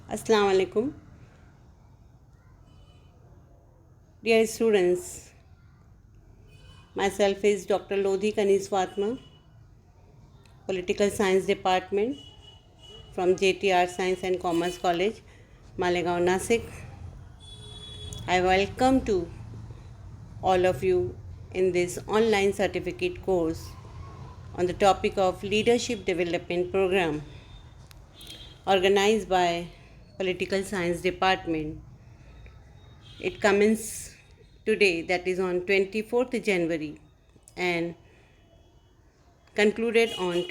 Assalamu alaikum. Dear students, myself is Dr. Lodhi Kanis Fatma, Political Science Department from JTR Science and Commerce College, Malegaon, Nasik. I welcome to all of you in this online certificate course on the topic of Leadership Development Program organized by Political Science Department. It commences today, that is on 24th January, and concluded on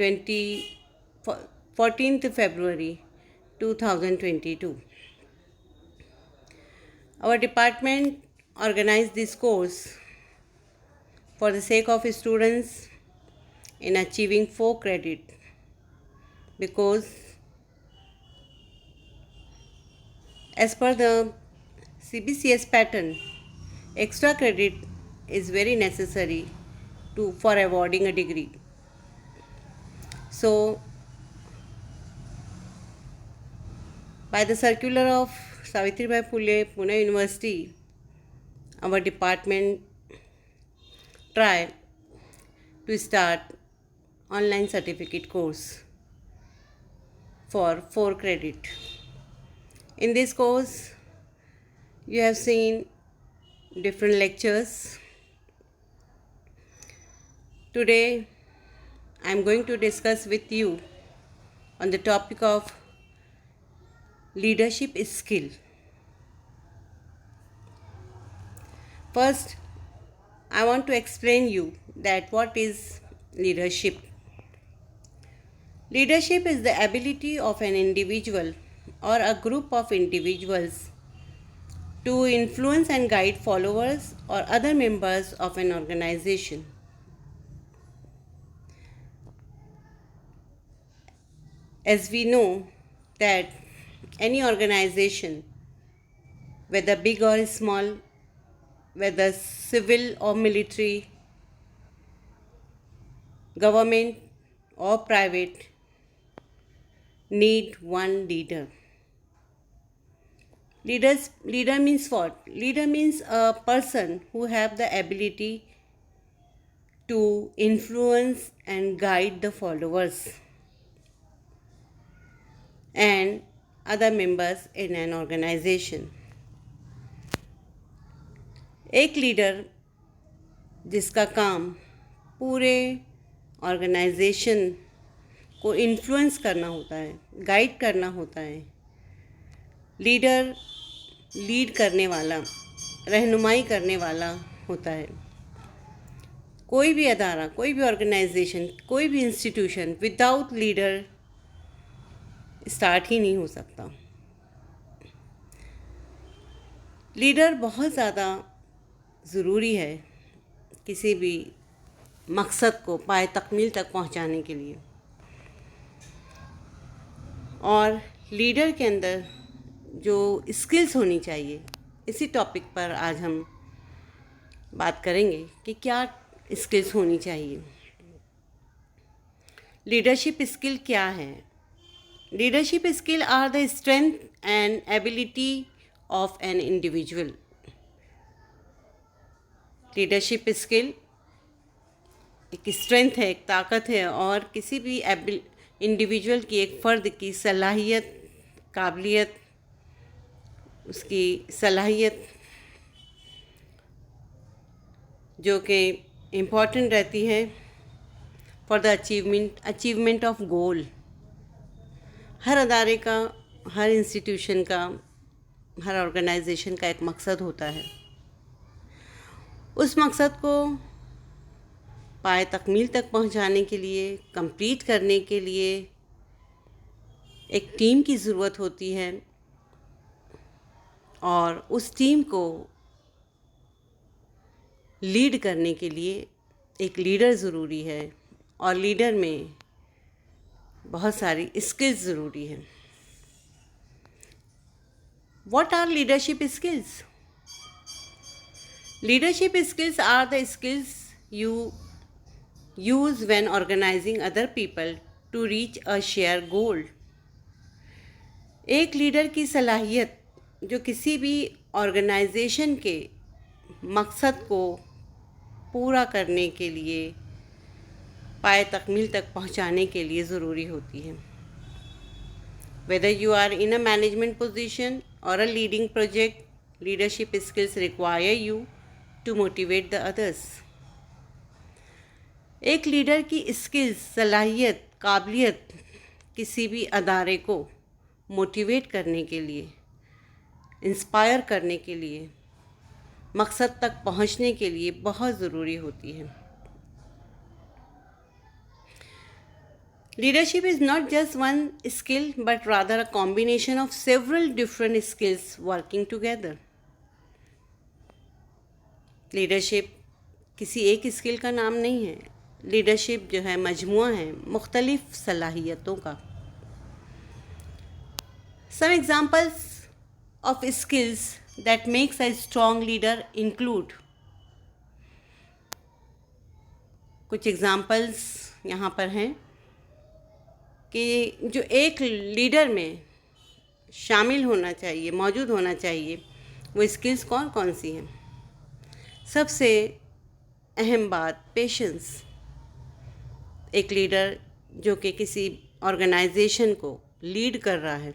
14th February 2022. Our department organized this course for the sake of students in achieving 4 credit, because as per the CBCS pattern, extra credit is very necessary for awarding a degree. So by the circular of Savitribai Phule, Pune University, our department tried to start online certificate course for 4 credit. In this course, you have seen different lectures. Today, I am going to discuss with you on the topic of leadership skill. First, I want to explain you that what is leadership. Leadership is the ability of an individual or a group of individuals to influence and guide followers or other members of an organization. As we know that any organization, whether big or small, whether civil or military, government or private, need one leader. Leader means what? Leader means a person who have the ability to influence and guide the followers and other members in an organization. एक leader जिसका काम पूरे organisation को influence करना होता है, guide करना होता है, लीडर लीड करने वाला, रहनुमाई करने वाला होता है. कोई भी अदारा, कोई भी ऑर्गेनाइजेशन, कोई भी इंस्टीट्यूशन विदाउट लीडर स्टार्ट ही नहीं हो सकता. लीडर बहुत ज़्यादा ज़रूरी है किसी भी मकसद को पाए तकमील तक पहुंचाने के लिए. और लीडर के अंदर जो स्किल्स होनी चाहिए, इसी टॉपिक पर आज हम बात करेंगे कि क्या स्किल्स होनी चाहिए. लीडरशिप स्किल क्या है? Leadership skill are the strength and ability of an individual. Leadership skill एक स्ट्रेंथ है, एक ताकत है, और किसी भी इंडिविजुअल की, एक फ़र्द की सलाहियत, काबिलियत, उसकी सलाहियत जो कि इम्पॉर्टेंट रहती है for the achievement of goal. हर अदारे का, हर इंस्टीट्यूशन का, हर ऑर्गेनाइजेशन का एक मकसद होता है. उस मकसद को पाए तकमील तक पहुंचाने के लिए, कंप्लीट करने के लिए एक टीम की ज़रूरत होती है, और उस टीम को लीड करने के लिए एक लीडर ज़रूरी है, और लीडर में बहुत सारी स्किल्स ज़रूरी है. What are leadership skills? Leadership skills are the skills you use when organizing other people to reach a shared goal. एक लीडर की सलाहियत जो किसी भी ऑर्गेनाइजेशन के मकसद को पूरा करने के लिए, पाए तकमील तक पहुंचाने के लिए ज़रूरी होती है। Whether you are in a management position or a leading project, leadership skills require you to motivate the others. एक लीडर की स्किल्स, सलाहियत, काबिलियत किसी भी अदारे को मोटिवेट करने के लिए, इंस्पायर करने के लिए, मकसद तक पहुंचने के लिए बहुत ज़रूरी होती है। Leadership is not just one skill but rather a combination of several different skills working together. Leadership किसी एक स्किल का नाम नहीं है। लीडरशिप जो है मजमुआ है मुख्तलिफ सलाहियतों का। Some examples of skills that makes a strong leader include, कुछ एग्जाम्पल्स यहाँ पर हैं कि जो एक लीडर में शामिल होना चाहिए, मौजूद होना चाहिए, वो स्किल्स कौन कौन सी हैं। सबसे अहम बात पेशेंस। एक लीडर जो कि किसी ऑर्गेनाइजेशन को लीड कर रहा है,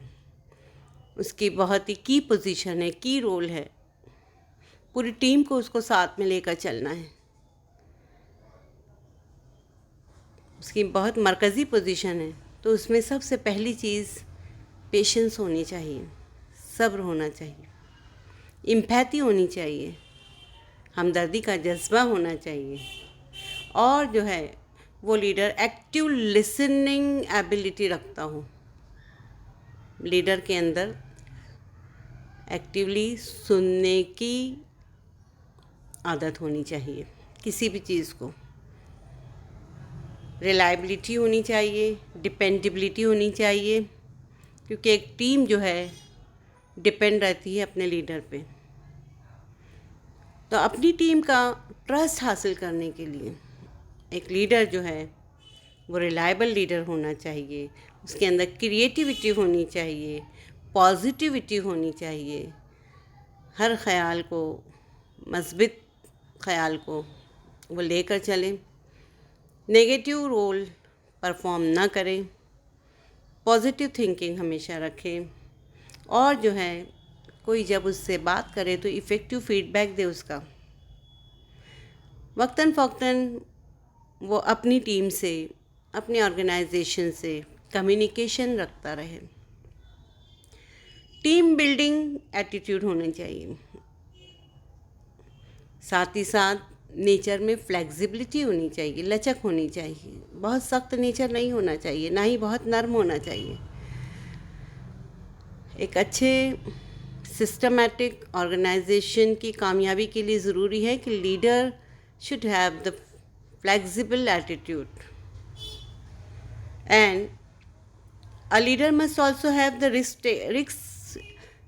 उसकी बहुत ही की पोजीशन है, की रोल है, पूरी टीम को उसको साथ में लेकर चलना है, उसकी बहुत मरकज़ी पोजीशन है। तो उसमें सबसे पहली चीज़ पेशेंस होनी चाहिए, सब्र होना चाहिए, एम्पैथी होनी चाहिए, हमदर्दी का जज्बा होना चाहिए, और जो है वो लीडर एक्टिव लिसनिंग एबिलिटी रखता हो। लीडर के अंदर एक्टिवली सुनने की आदत होनी चाहिए किसी भी चीज़ को। रिलायबिलिटी होनी चाहिए, डिपेंडेबिलिटी होनी चाहिए, क्योंकि एक टीम जो है डिपेंड रहती है अपने लीडर पे। तो अपनी टीम का ट्रस्ट हासिल करने के लिए एक लीडर जो है वो रिलायबल लीडर होना चाहिए, उसके अंदर क्रिएटिविटी होनी चाहिए, पॉजिटिविटी होनी चाहिए, हर ख्याल को, मस्बित ख्याल को वो लेकर चलें, नेगेटिव रोल परफॉर्म ना करें, पॉजिटिव थिंकिंग हमेशा रखें, और जो है कोई जब उससे बात करे तो इफ़ेक्टिव फीडबैक दे उसका। वक्तन फ़ौक्तन वो अपनी टीम से, अपने ऑर्गेनाइजेशन से कम्युनिकेशन रखता रहे। टीम बिल्डिंग एटीट्यूड होनी चाहिए, साथ ही साथ नेचर में फ्लेक्सिबिलिटी होनी चाहिए, लचक होनी चाहिए, बहुत सख्त नेचर नहीं होना चाहिए, ना ही बहुत नर्म होना चाहिए। एक अच्छे सिस्टमैटिक ऑर्गेनाइजेशन की कामयाबी के लिए ज़रूरी है कि leader should have the flexible attitude, and a leader must also have the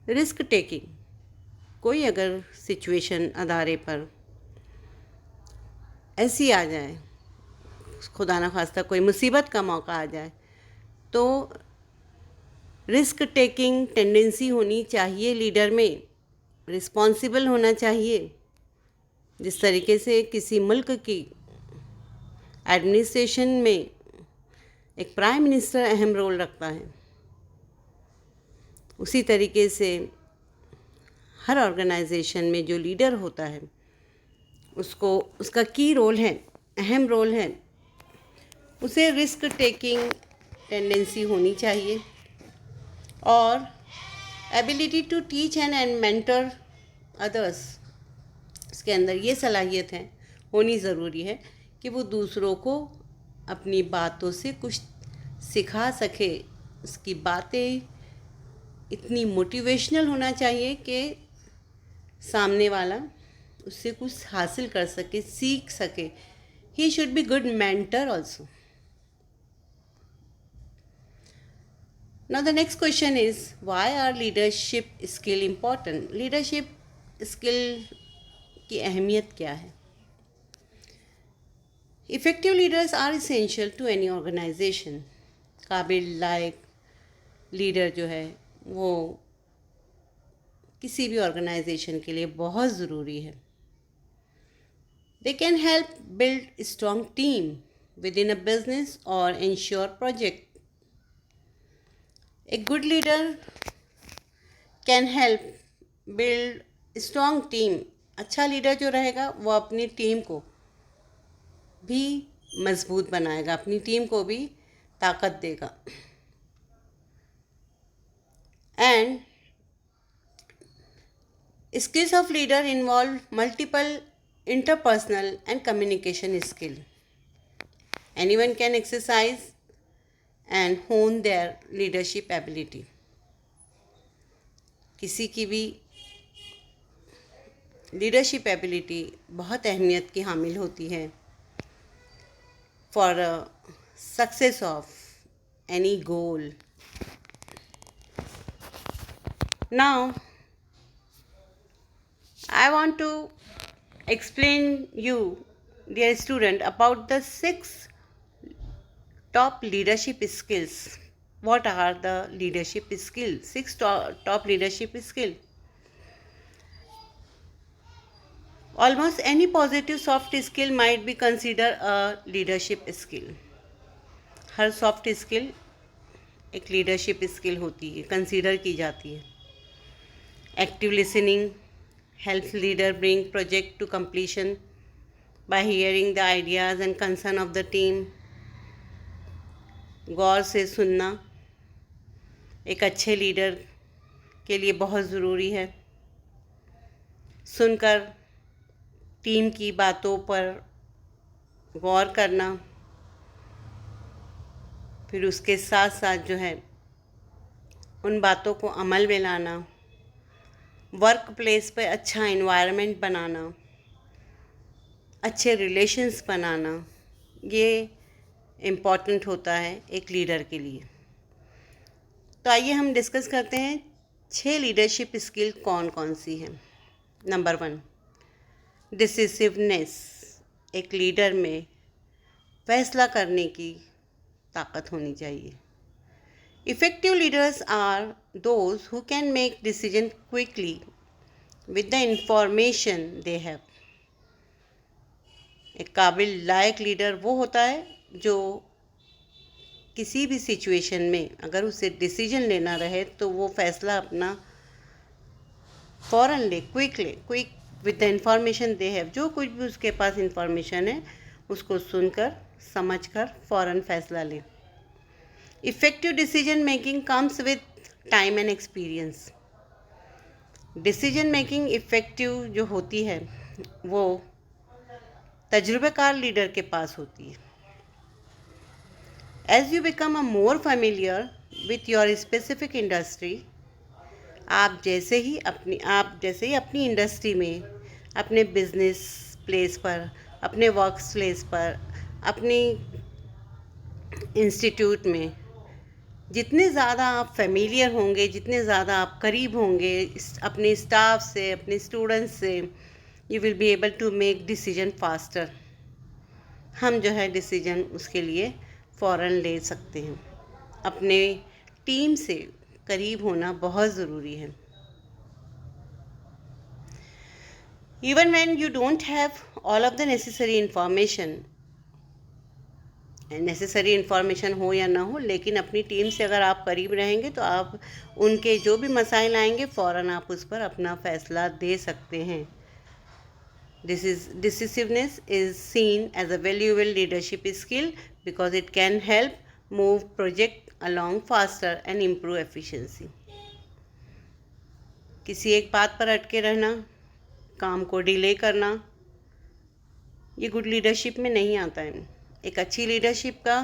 risk taking. कोई अगर सिचुएशन अदारे पर ऐसी आ जाए, खुदा न खास्ता कोई मुसीबत का मौका आ जाए, तो रिस्क टेकिंग टेंडेंसी होनी चाहिए लीडर में, रिस्पॉन्सिबल होना चाहिए। जिस तरीके से किसी मुल्क की एडमिनिस्ट्रेशन में एक प्राइम मिनिस्टर अहम रोल रखता है, उसी तरीके से हर ऑर्गेनाइजेशन में जो लीडर होता है उसको, उसका की रोल है, अहम रोल है, उसे रिस्क टेकिंग टेंडेंसी होनी चाहिए, और ability to teach and mentor others, उसके अंदर ये सलाहियत है, होनी ज़रूरी है कि वो दूसरों को अपनी बातों से कुछ सिखा सके। उसकी बातें इतनी मोटिवेशनल होना चाहिए कि सामने वाला उससे कुछ हासिल कर सके, सीख सके। He should be good mentor also. Now the next question is, why are leadership skill important? Leadership skill की अहमियत क्या है? Effective leaders are essential to any organization. काबिल लायक लीडर जो है वो किसी भी ऑर्गेनाइजेशन के लिए बहुत ज़रूरी है. They can help build a strong team within a business or ensure project. A good leader can help build a strong team. अच्छा लीडर जो रहेगा वो अपनी टीम को भी मजबूत बनाएगा, अपनी टीम को भी ताकत देगा. And skills of leader involve multiple interpersonal and communication skill. Anyone can exercise and hone their leadership ability. किसी की भी लीडरशिप एबिलिटी बहुत अहमियत की हामिल होती है for success of any goal. Now I want to explain you, dear student, about the 6 top leadership skills. What are the leadership skills? 6 top leadership skills. Almost any positive soft skill might be considered a leadership skill. Her soft skill एक leadership skill होती है, consider की जाती है. Active listening helps leader bring project to completion by hearing the ideas and concern of the team. गौर से सुनना एक अच्छे लीडर के लिए बहुत ज़रूरी है. सुनकर टीम की बातों पर गौर करना, फिर उसके साथ साथ जो है उन बातों को अमल में लाना, वर्क प्लेस पे अच्छा इन्वायरमेंट बनाना, अच्छे रिलेशंस बनाना, ये इम्पॉर्टेंट होता है एक लीडर के लिए. तो आइए हम डिस्कस करते हैं 6 लीडरशिप स्किल कौन कौन सी हैं. Number 1, decisiveness. एक लीडर में फैसला करने की ताकत होनी चाहिए. Effective leaders are those who can make decisions quickly with the information they have. एक काबिल लायक लीडर वो होता है जो किसी भी सिचुएशन में अगर उसे डिसीजन लेना रहे तो वो फैसला अपना फ़ौरन ले, quick with the information they have. जो कुछ भी उसके पास इंफॉर्मेशन है उसको सुनकर समझकर फ़ौरन फैसला ले. Effective decision making comes with time and experience. Decision making effective जो होती है वो तजुर्बेकार लीडर के पास होती है. As you become a more familiar with your specific industry, आप जैसे ही अपनी इंडस्ट्री में, अपने बिजनेस प्लेस पर, अपने वर्क प्लेस पर, अपनी इंस्टीट्यूट में जितने ज़्यादा आप फेमिलियर होंगे, जितने ज़्यादा आप करीब होंगे अपने स्टाफ से, अपने स्टूडेंट्स से, you will be able to make decision faster. हम जो है डिसीजन उसके लिए फ़ौरन ले सकते हैं. अपने टीम से करीब होना बहुत ज़रूरी है. Even when you don't have all of the necessary information हो या ना हो, लेकिन अपनी टीम से अगर आप करीब रहेंगे तो आप उनके जो भी मसाइल आएंगे फ़ौरन आप उस पर अपना फ़ैसला दे सकते हैं. Decisiveness is seen as a valuable leadership skill because it can help move project along faster and improve efficiency. किसी एक बात पर अटके रहना, काम को डिले करना, ये गुड लीडरशिप में नहीं आता है. एक अच्छी लीडरशिप का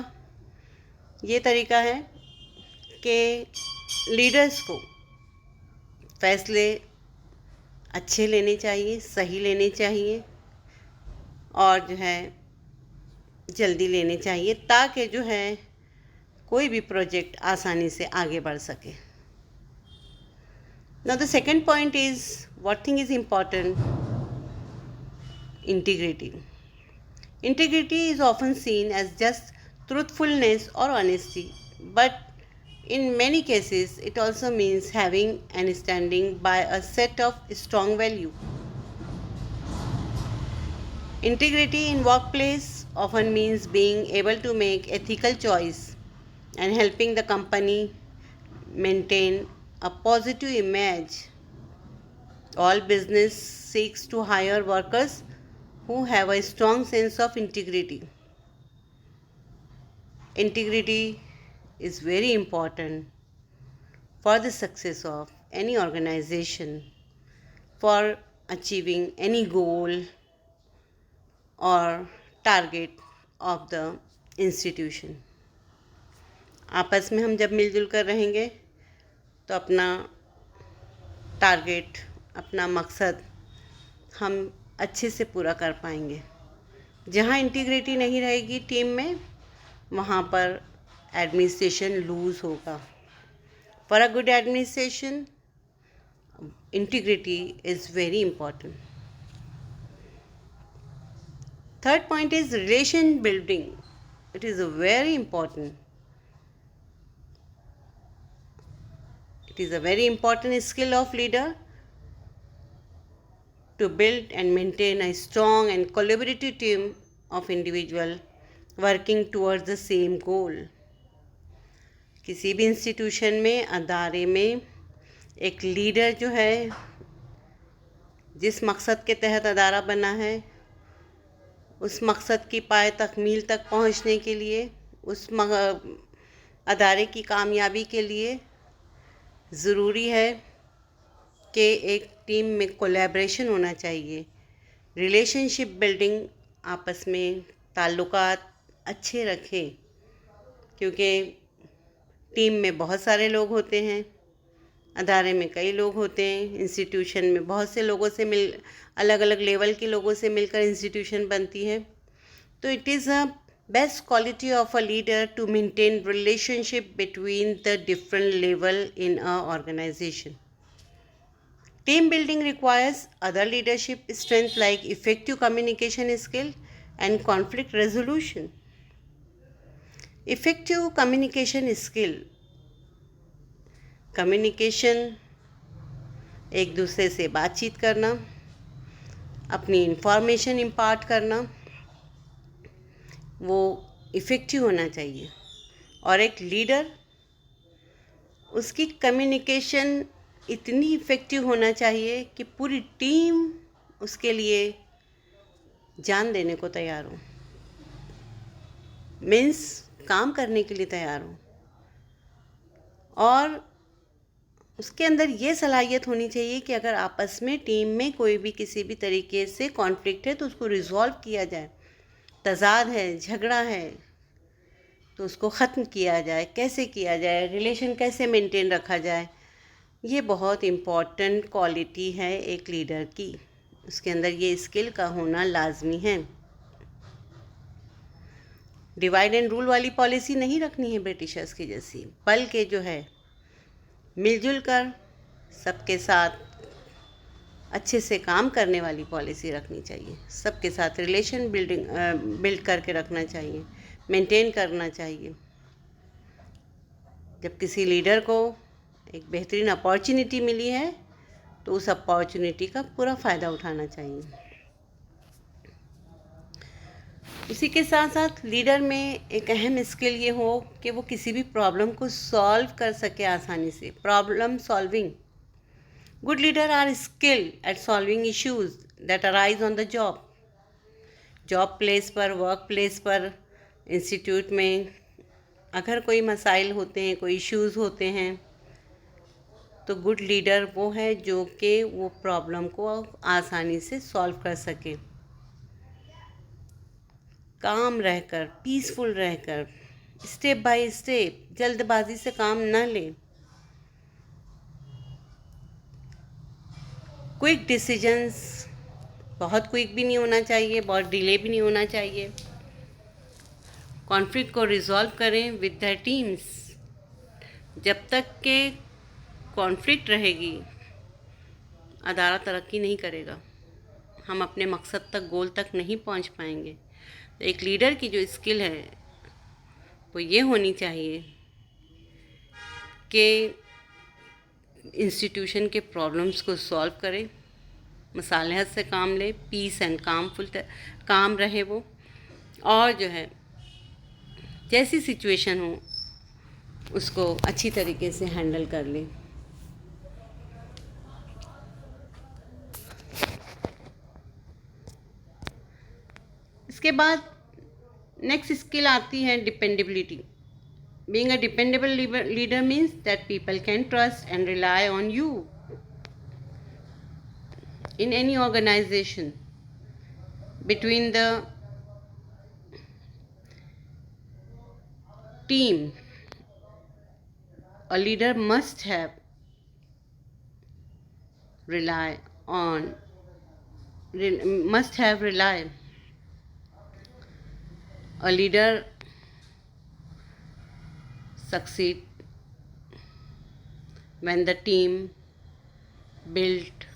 ये तरीका है कि लीडर्स को फैसले अच्छे लेने चाहिए, सही लेने चाहिए और जो है जल्दी लेने चाहिए ताकि जो है कोई भी प्रोजेक्ट आसानी से आगे बढ़ सके. Now the second point is what thing is important? Integrity. Integrity is often seen as just truthfulness or honesty, but In many cases, it also means having and standing by a set of strong values. Integrity in workplace often means being able to make ethical choice and helping the company maintain a positive image. All business seeks to hire workers who have a strong sense of integrity. Integrity is very important for the success of any organization, for achieving any goal और target of the institution. आपस में हम जब मिलजुल कर रहेंगे तो अपना टारगेट, अपना मकसद हम अच्छे से पूरा कर पाएंगे। जहाँ इंटीग्रिटी नहीं रहेगी टीम में, वहाँ पर एडमिनिस्ट्रेशन लूज़ होगा। For a good administration, integrity is very important. Third point is relation building. It is very important. It is a very important skill of leader to build and maintain a strong and collaborative team of individual working towards the same goal. किसी भी institution में, अदारे में एक leader जो है, जिस मकसद के तहत अदारा बना है, उस मकसद की पाए तकमील तक पहुंचने के लिए, उस अदारे की कामयाबी के लिए ज़रूरी है कि एक टीम में कोलैबोरेशन होना चाहिए। रिलेशनशिप बिल्डिंग, आपस में ताल्लुकात अच्छे रखें, क्योंकि टीम में बहुत सारे लोग होते हैं, अदारे में कई लोग होते हैं, इंस्टीट्यूशन में बहुत से लोगों से अलग अलग लेवल के लोगों से मिलकर इंस्टीट्यूशन बनती है। तो it is a best quality of a leader to maintain relationship between the different level in a organization. Team building requires other leadership strength like effective communication skill and conflict resolution. Effective communication skill, communication, एक दूसरे से बातचीत करना, अपनी information impart करना, वो effective होना चाहिए। और एक लीडर, उसकी कम्युनिकेशन इतनी इफ़ेक्टिव होना चाहिए कि पूरी टीम उसके लिए जान देने को तैयार हो, मीन्स काम करने के लिए तैयार हो। और उसके अंदर ये सलाहियत होनी चाहिए कि अगर आपस में टीम में कोई भी किसी भी तरीके से कॉन्फ्लिक्ट है तो उसको रिज़ॉल्व किया जाए। तज़ाद है, झगड़ा है, तो उसको ख़त्म किया जाए। कैसे किया जाए, रिलेशन कैसे मेंटेन रखा जाए, ये बहुत इम्पॉर्टेंट क्वालिटी है एक लीडर की। उसके अंदर ये स्किल का होना लाजमी है। डिवाइड एंड रूल वाली पॉलिसी नहीं रखनी है ब्रिटिशर्स की जैसी, बल्कि जो है मिलजुल कर सबके साथ अच्छे से काम करने वाली पॉलिसी रखनी चाहिए। सबके साथ रिलेशन बिल्ड करके रखना चाहिए, मेंटेन करना चाहिए। जब किसी लीडर को एक बेहतरीन अपॉर्चुनिटी मिली है तो उस अपॉर्चुनिटी का पूरा फ़ायदा उठाना चाहिए। उसी के साथ साथ लीडर में एक अहम स्किल ये हो कि वो किसी भी प्रॉब्लम को सॉल्व कर सके आसानी से। Problem solving, good leader are skilled at solving issues that arise on the job place पर, वर्क प्लेस पर, इंस्टीट्यूट में अगर कोई मसाइल होते हैं, कोई इश्यूज़ होते हैं, तो गुड लीडर वो है जो कि वो प्रॉब्लम को आसानी से सॉल्व कर सके। काम रहकर, पीसफुल रहकर, स्टेप बाय स्टेप, जल्दबाजी से काम न ले। क्विक डिसीजंस, बहुत क्विक भी नहीं होना चाहिए, बहुत डिले भी नहीं होना चाहिए। कॉन्फ्लिक्ट को रिजॉल्व करें विद द टीम्स। जब तक के कॉन्फ्लिक्ट रहेगी, अदारा तरक्की नहीं करेगा, हम अपने मकसद तक, गोल तक नहीं पहुंच पाएंगे। तो एक लीडर की जो स्किल है वो ये होनी चाहिए के इंस्टीट्यूशन के प्रॉब्लम्स को सॉल्व करे, मसालहत से काम ले, पीस एंड काम रहे वो, और जो है जैसी सिचुएशन हो उसको अच्छी तरीके से हैंडल कर ले। इसके बाद नेक्स्ट स्किल आती है dependability. Being a dependable leader means that people can trust and rely on you in any organization. Between the team, a leader must have rely. A leader succeed when the team built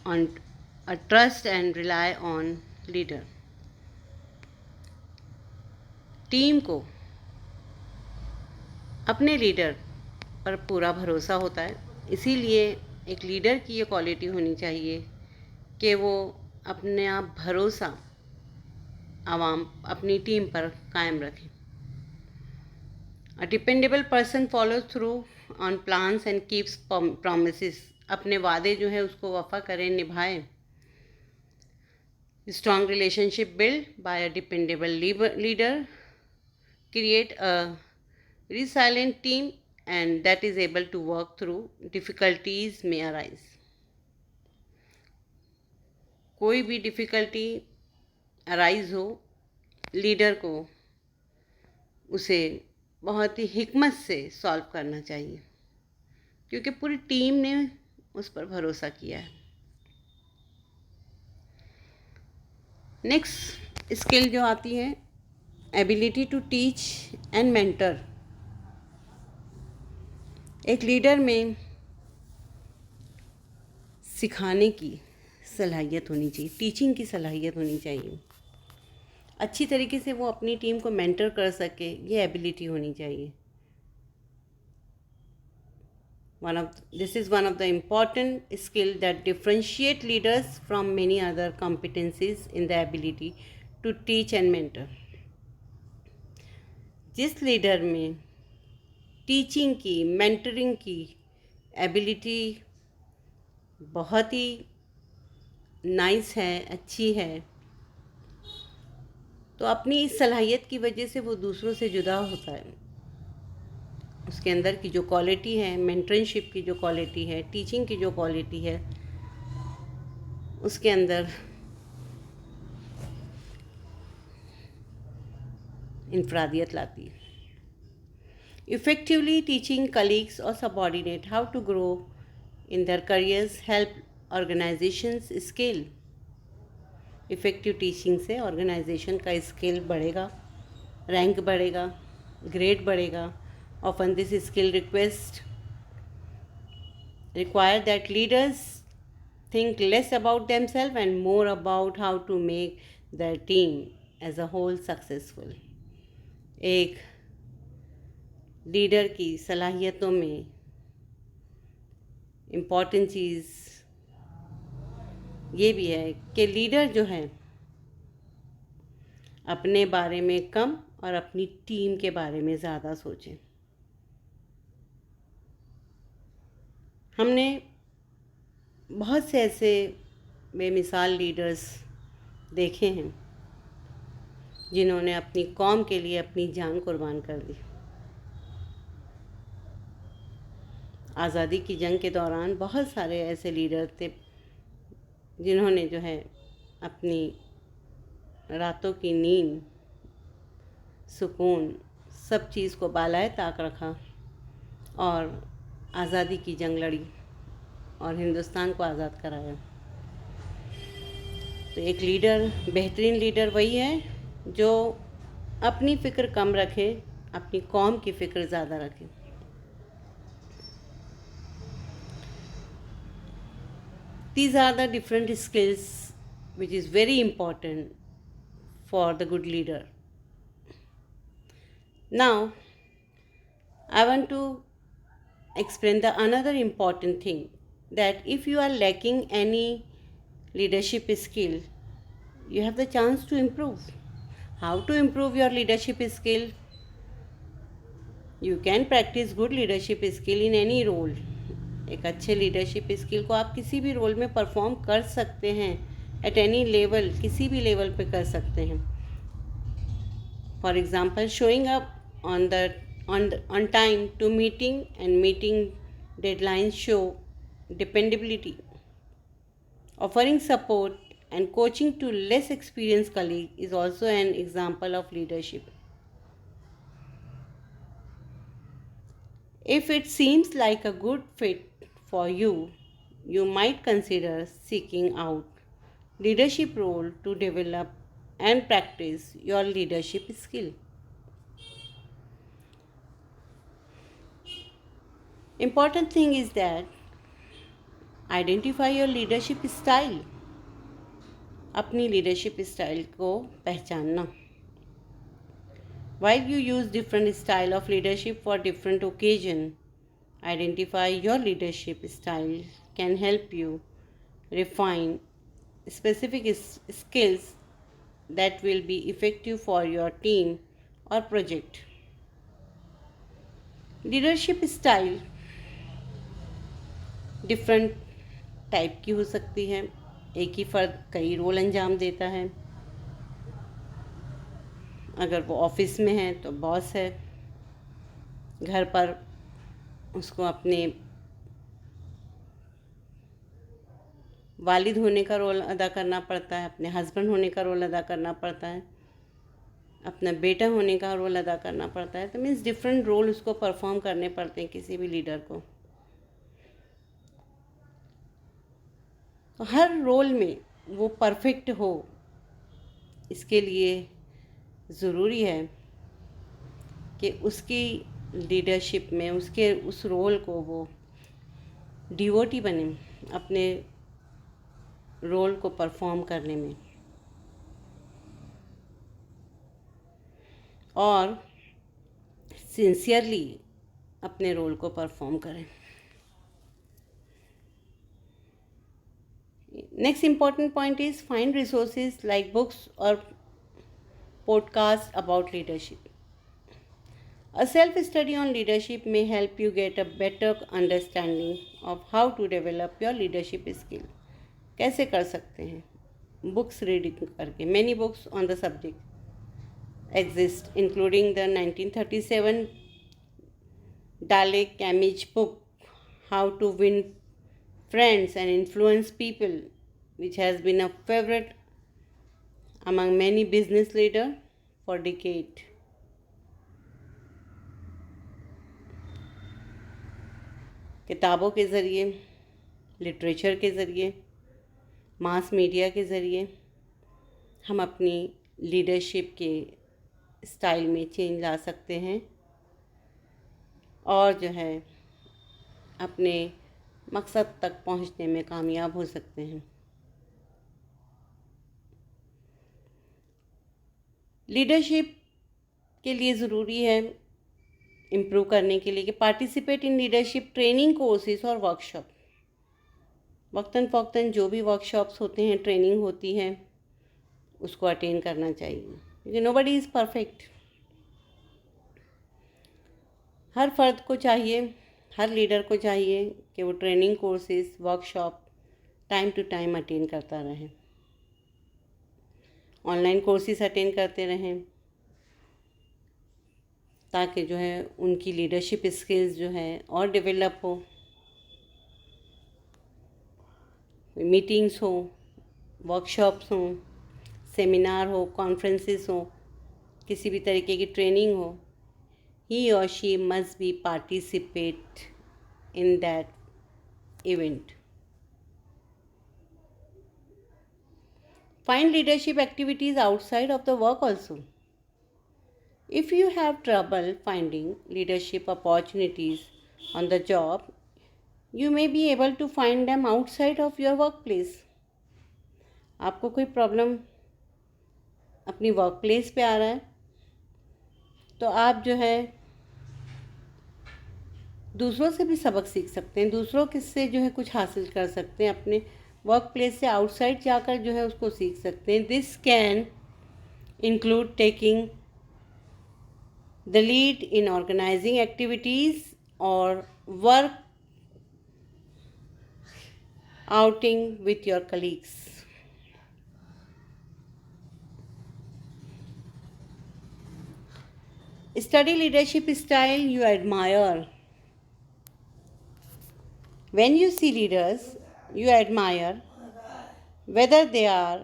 on a trust and rely on leader. Team को अपने leader पर पूरा भरोसा होता है, इसीलिए एक leader की ये क्वालिटी होनी चाहिए कि वो अपना भरोसा अपनी टीम पर कायम रखे। A dependable person follow through on plans and keeps promises. अपने वादे जो है उसको वफा करें, निभाएं। Strong relationship build by a dependable leader create a resilient team and that is able to work through difficulties may arise. कोई भी डिफ़िकल्टी अराइज हो, लीडर को उसे बहुत ही हिकमत से सॉल्व करना चाहिए, क्योंकि पूरी टीम ने उस पर भरोसा किया है। नेक्स्ट स्किल जो आती है, ability to teach and mentor. एक लीडर में सिखाने की सलाहियत होनी चाहिए, टीचिंग की सलाहियत होनी चाहिए। अच्छी तरीके से वो अपनी टीम को मेंटर कर सके, ये एबिलिटी होनी चाहिए। This is one of the important skill that differentiate leaders from many other competencies in the ability to teach and mentor. जिस लीडर में टीचिंग की, मेंटरिंग की एबिलिटी बहुत ही नाइस है, अच्छी है, तो अपनी इस सलाहियत की वजह से वो दूसरों से जुदा होता है। उसके अंदर की जो क्वालिटी है, मेंटरशिप की जो क्वालिटी है, टीचिंग की जो क्वालिटी है, उसके अंदर इनफरादियत लाती है। इफ़ेक्टिवली टीचिंग कलीग्स और subordinate how to grow in their careers help organizations scale. Effective teaching से ऑर्गेनाइजेशन का स्केल बढ़ेगा, रैंक बढ़ेगा, ग्रेड बढ़ेगा। Often this skill require that leaders think less about themselves and more about how to make their team as a whole successful. एक leader की सलाहियतों में important चीज़ ये भी है कि लीडर जो है अपने बारे में कम और अपनी टीम के बारे में ज़्यादा सोचें। हमने बहुत से ऐसे बेमिसाल लीडर्स देखे हैं जिन्होंने अपनी कौम के लिए अपनी जान कुर्बान कर दी। आज़ादी की जंग के दौरान बहुत सारे ऐसे लीडर थे जिन्होंने जो है अपनी रातों की नींद, सुकून, सब चीज़ को बालाए ताक रखा और आज़ादी की जंग लड़ी और हिंदुस्तान को आज़ाद कराया। तो एक लीडर, बेहतरीन लीडर वही है जो अपनी फ़िक्र कम रखे, अपनी कौम की फ़िक्र ज़्यादा रखे। These are the different skills which is very important for the good leader. Now, I want to explain the another important thing, that if you are lacking any leadership skill, you have the chance to improve. How to improve your leadership skill? You can practice good leadership skill in any role. एक अच्छे leadership skill को आप किसी भी role में perform कर सकते हैं, एट एनी लेवल, किसी भी लेवल पे कर सकते हैं. For example, showing up on time to meeting and meeting deadlines show dependability. Offering support and coaching to less experienced colleagues is also an example of leadership. If it seems like a good fit for you, you might consider seeking out leadership role to develop and practice your leadership skill. Important thing is that identify your leadership style. अपनी leadership style को पहचानना. While you use different style of leadership for different occasion, identify your leadership style can help you refine specific skills that will be effective for your team or project. Leadership style different type की हो सकती है. एक ही फ़र्द कई role अंजाम देता है. अगर वो ऑफिस में है तो बॉस है, घर पर उसको अपने वालिद होने का रोल अदा करना पड़ता है, अपने हस्बैंड होने का रोल अदा करना पड़ता है, अपना बेटा होने का रोल अदा करना पड़ता है. तो मीन्स डिफरेंट रोल उसको परफॉर्म करने पड़ते हैं किसी भी लीडर को. तो हर रोल में वो परफेक्ट हो, इसके लिए ज़रूरी है कि उसकी लीडरशिप में उसके उस रोल को वो डिवोटी बने अपने रोल को परफॉर्म करने में, और सिंसियरली अपने रोल को परफॉर्म करें. Next important point is find resources like books or podcasts about leadership. A self-study on leadership may help you get a better understanding of how to develop your leadership skill. कैसे कर सकते हैं? Books reading करके. Many books on the subject exist, including the 1937 Dale Carnegie book, How to Win Friends and Influence People, which has been a favorite among many business leaders for decades. किताबों के ज़रिए, literature के ज़रिए, mass media के ज़रिए हम अपनी leadership के स्टाइल में चेंज ला सकते हैं और जो है अपने मकसद तक पहुंचने में कामयाब हो सकते हैं. लीडरशिप के लिए ज़रूरी है इम्प्रूव करने के लिए कि participate in leadership training courses और वर्कशॉप. वक्तन फ़ौक्तन जो भी वर्कशॉप्स होते हैं, ट्रेनिंग होती है, उसको अटेंड करना चाहिए, क्योंकि नोबडी इज़ परफेक्ट. हर फर्द को चाहिए, हर लीडर को चाहिए कि वो training courses, workshop time to time attend करता रहे, ऑनलाइन कोर्सेज अटेंड करते रहें, ताकि जो है उनकी लीडरशिप स्किल्स जो है और डेवलप हो. मीटिंग्स हो, वर्कशॉप्स हो, सेमिनार हो, कॉन्फ्रेंसेस हो, किसी भी तरीके की ट्रेनिंग हो, he or she must be participate in that event. Find leadership activities outside of the work also. If you have trouble finding leadership opportunities on the job, you may be able to find them outside of your workplace. आपको कोई problem अपनी work place पे आ रहा है तो आप जो है दूसरों से भी सबक सीख सकते हैं, दूसरों किससे जो है कुछ हासिल कर सकते हैं, अपने वर्क प्लेस से आउटसाइड जाकर जो है उसको सीख सकते हैं. This can include taking the lead in organizing activities और work outing with your colleagues. Study leadership style you admire. When you see leaders you admire, whether they are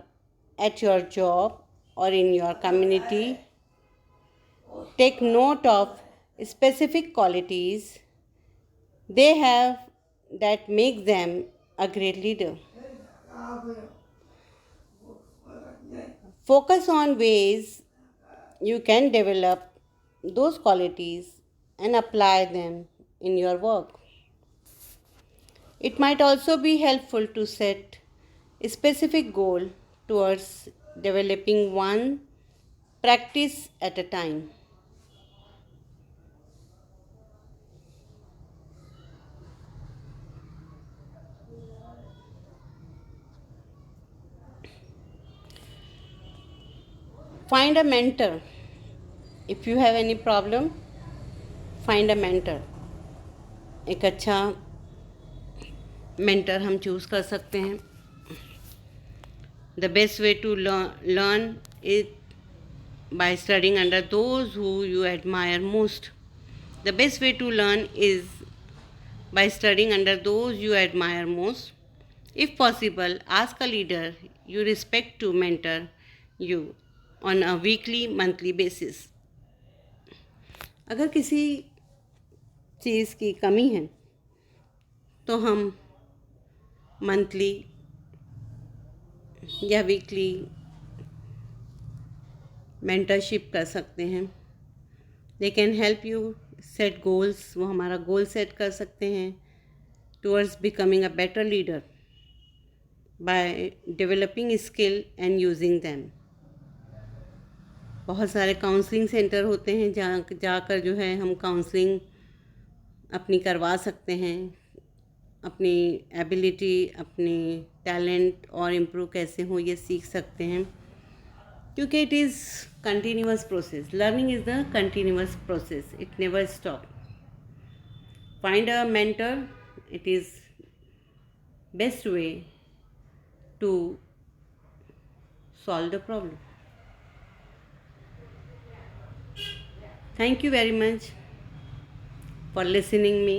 at your job or in your community, take note of specific qualities they have that make them a great leader. Focus on ways you can develop those qualities and apply them in your work. It might also be helpful to set a specific goal towards developing one practice at a time. Find a mentor. If you have any problem, find a mentor. एक अच्छा mentor हम choose कर सकते हैं. The best way to learn is by studying under those who you admire most. The best way to learn is by studying under those you admire most. If possible, ask a leader you respect to mentor you on a weekly, monthly basis. अगर किसी चीज़ की कमी है तो हम monthly या weekly mentorship कर सकते हैं. They can help you set goals. वो हमारा गोल सेट कर सकते हैं towards becoming a better leader by developing skill and using them. बहुत सारे काउंसलिंग सेंटर होते हैं जहाँ जाकर जो है हम काउंसलिंग अपनी करवा सकते हैं. अपनी एबिलिटी, अपनी टैलेंट और इम्प्रूव कैसे हो ये सीख सकते हैं, क्योंकि it is continuous process. Learning is the continuous process. It never stop. Find a mentor. It is best way to solve the problem. Thank you very much for listening me.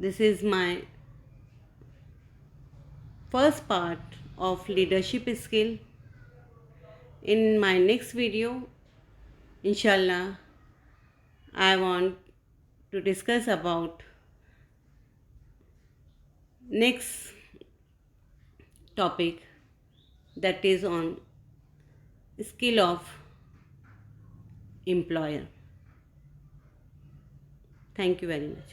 This is my first part of leadership skill. In my next video, inshallah, I want to discuss about next topic, that is on skill of employer. Thank you very much.